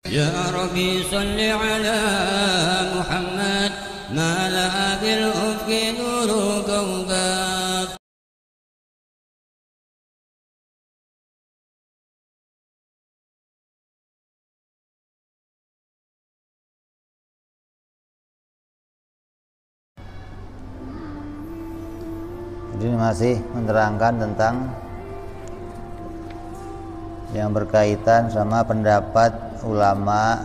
يا ربي صل على محمد ما لها بالأفق نور كوكب. Jadi masih menerangkan tentang yang berkaitan sama pendapat ulama,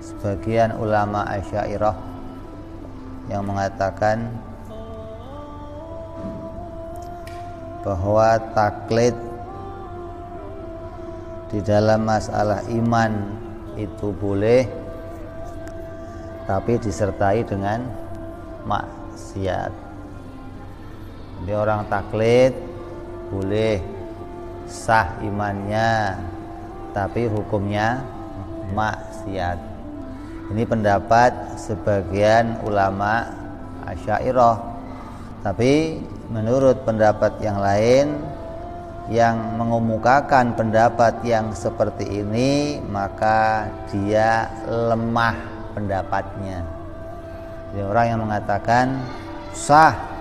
sebagian ulama Asy'ariyah yang mengatakan bahwa taklid di dalam masalah iman itu boleh, tapi disertai dengan maksiat. Jadi orang taklid boleh, sah imannya, tapi hukumnya maksiat. Ini pendapat sebagian ulama Asy'ariyah. Tapi menurut pendapat yang lain yang mengemukakan pendapat yang seperti ini, maka dia lemah pendapatnya. Jadi orang yang mengatakan sah,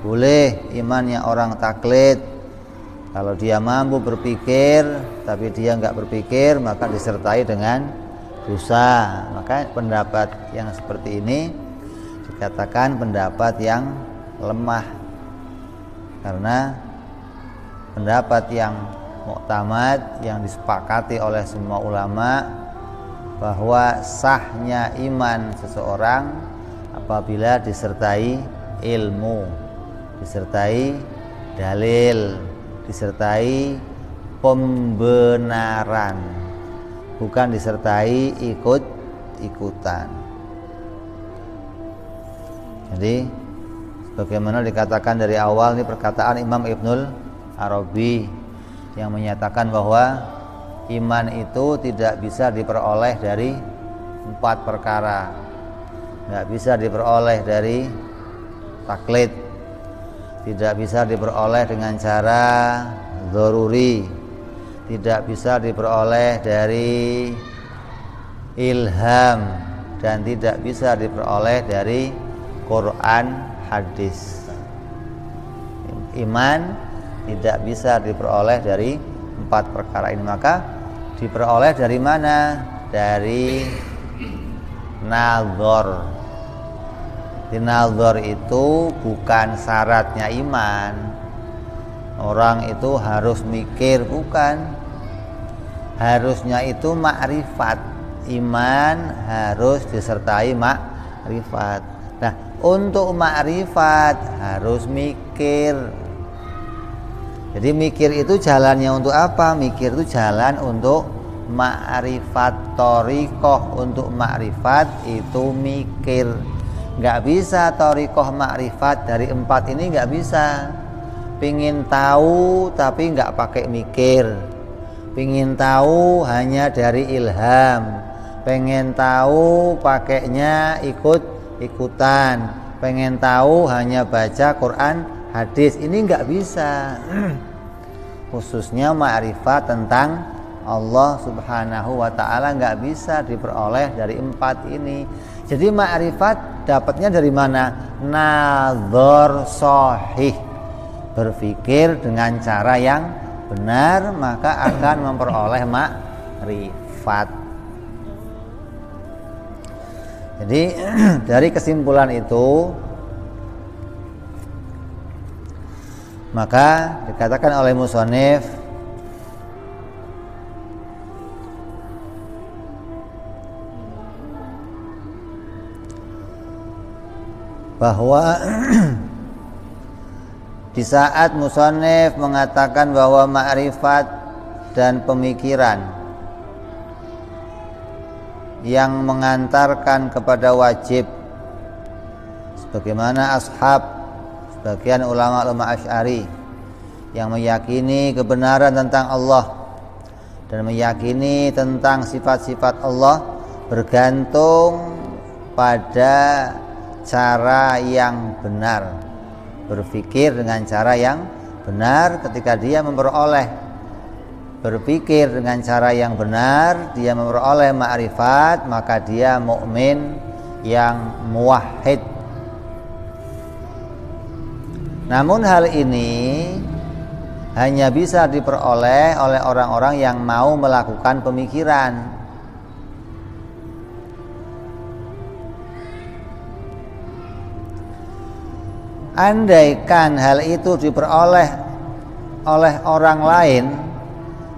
boleh imannya orang taklid kalau dia mampu berpikir, tapi dia nggak berpikir maka disertai dengan dosa. Maka pendapat yang seperti ini dikatakan pendapat yang lemah, karena pendapat yang muktamad yang disepakati oleh semua ulama bahwa sahnya iman seseorang apabila disertai ilmu, disertai dalil, disertai pembenaran, bukan disertai ikut-ikutan. Jadi sebagaimana dikatakan dari awal, ini perkataan Imam Ibnul Arabi yang menyatakan bahwa iman itu tidak bisa diperoleh dari 4 perkara. Tidak bisa diperoleh dari taklid, tidak bisa diperoleh dengan cara dzaruri, tidak bisa diperoleh dari ilham, dan tidak bisa diperoleh dari Quran hadis. Iman tidak bisa diperoleh dari 4 perkara ini. Maka diperoleh dari mana? Dari nazar. Nazar itu bukan syaratnya iman. Orang itu harus mikir, bukan. Harusnya itu makrifat. Iman harus disertai makrifat. Nah, untuk makrifat harus mikir. Jadi mikir itu jalannya untuk apa? Mikir itu jalan untuk makrifat. Thariqah untuk makrifat itu mikir. Nggak bisa thariqah makrifat dari 4 ini, nggak bisa. Pingin tahu tapi nggak pakai mikir. Pingin tahu hanya dari ilham. Pengen tahu pakainya ikut-ikutan. Pengen tahu hanya baca Quran hadis. Ini nggak bisa. Khususnya makrifat tentang Allah subhanahu wa ta'ala nggak bisa diperoleh dari 4 ini. Jadi makrifat dapatnya dari mana? Nazar sahih, berpikir dengan cara yang benar, maka akan memperoleh makrifat. Jadi dari kesimpulan itu, maka dikatakan oleh musannif bahwa di saat musannif mengatakan bahwa ma'rifat dan pemikiran yang mengantarkan kepada wajib, sebagaimana sebagian ulama Asy'ari yang meyakini kebenaran tentang Allah dan meyakini tentang sifat-sifat Allah, bergantung pada cara yang benar, berpikir dengan cara yang benar ketika dia memperoleh berpikir dengan cara yang benar, dia memperoleh ma'rifat, maka dia mukmin yang muwahhid. Namun hal ini hanya bisa diperoleh oleh orang-orang yang mau melakukan pemikiran. Andaikan hal itu diperoleh oleh orang lain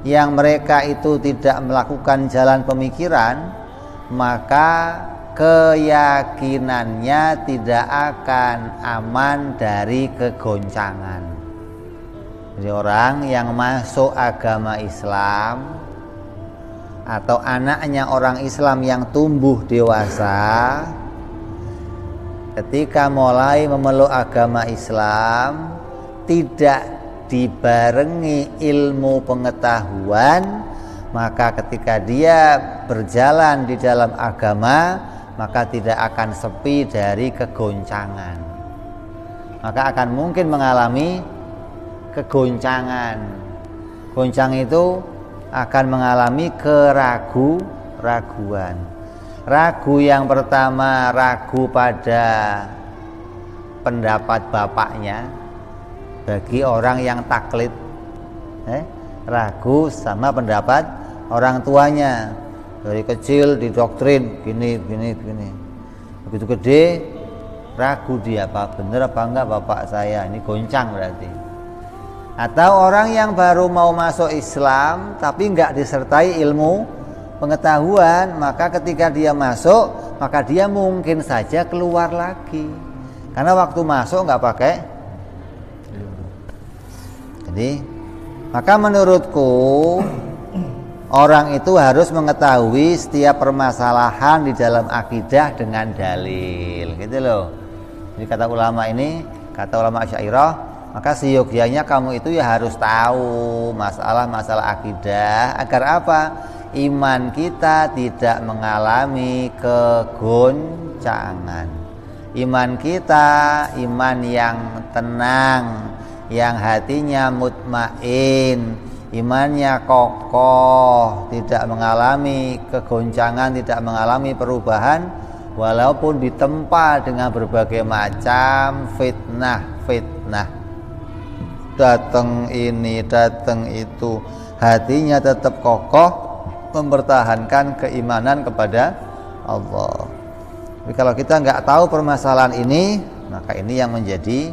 yang mereka itu tidak melakukan jalan pemikiran, maka keyakinannya tidak akan aman dari kegoncangan. Jadi orang yang masuk agama Islam atau anaknya orang Islam yang tumbuh dewasa, ketika mulai memeluk agama Islam tidak dibarengi ilmu pengetahuan, maka ketika dia berjalan di dalam agama, maka tidak akan sepi dari kegoncangan, maka akan mungkin mengalami kegoncangan. Goncang itu akan mengalami keraguan. Ragu yang pertama, ragu pada pendapat bapaknya. Bagi orang yang taklid, ragu sama pendapat orang tuanya. Dari kecil didoktrin gini. Begitu gede ragu dia, apa bener apa enggak bapak saya, ini goncang berarti. Atau orang yang baru mau masuk Islam tapi enggak disertai ilmu pengetahuan, maka ketika dia masuk, maka dia mungkin saja keluar lagi, karena waktu masuk enggak pakai. Jadi, maka menurutku orang itu harus mengetahui setiap permasalahan di dalam akidah dengan dalil, gitu loh. Jadi kata ulama Asy'ariyah, maka seyogyanya kamu itu ya harus tahu masalah-masalah akidah, agar apa? Iman kita tidak mengalami kegoncangan. Iman kita iman yang tenang, yang hatinya mutmain, imannya kokoh, tidak mengalami kegoncangan, tidak mengalami perubahan, walaupun ditempa dengan berbagai macam fitnah. Datang ini, datang itu, hatinya tetap kokoh, mempertahankan keimanan kepada Allah. Tapi kalau kita nggak tahu permasalahan ini, maka ini yang menjadi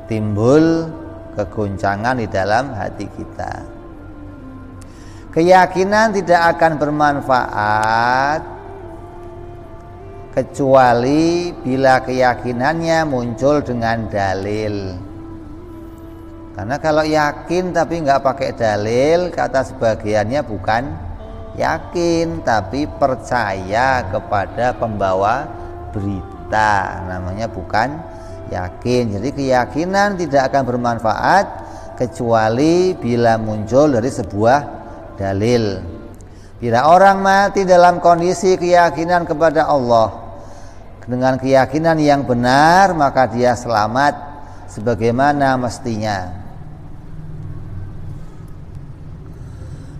timbul kegoncangan di dalam hati kita. Keyakinan tidak akan bermanfaat kecuali bila keyakinannya muncul dengan dalil. Karena kalau yakin tapi nggak pakai dalil, kata sebagiannya bukan yakin tapi percaya kepada pembawa berita, namanya bukan yakin. Jadi keyakinan tidak akan bermanfaat kecuali bila muncul dari sebuah dalil. Bila orang mati dalam kondisi keyakinan kepada Allah dengan keyakinan yang benar, maka dia selamat sebagaimana mestinya.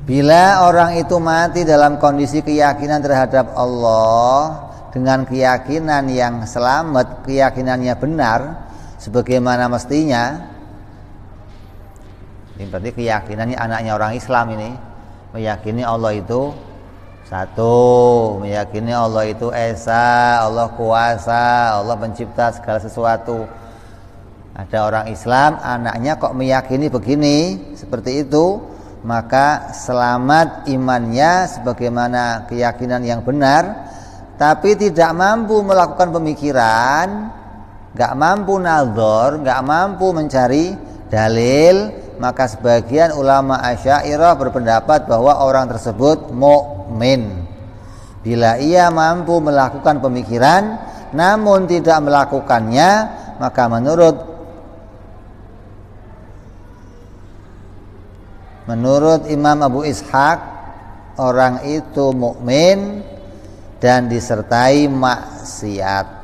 Bila orang itu mati dalam kondisi keyakinan terhadap Allah dengan keyakinan yang selamat, keyakinannya benar sebagaimana mestinya, ini berarti keyakinannya anaknya orang Islam ini meyakini Allah itu satu, meyakini Allah itu esa, Allah kuasa, Allah pencipta segala sesuatu. Ada orang Islam, anaknya kok meyakini begini, seperti itu, maka selamat imannya sebagaimana keyakinan yang benar. Tapi tidak mampu melakukan pemikiran, gak mampu nazar, gak mampu mencari dalil, maka sebagian ulama Asy'ariyah berpendapat bahwa orang tersebut mukmin. Bila ia mampu melakukan pemikiran namun tidak melakukannya, maka menurut Imam Abu Ishaq, orang itu mukmin dan disertai maksiat.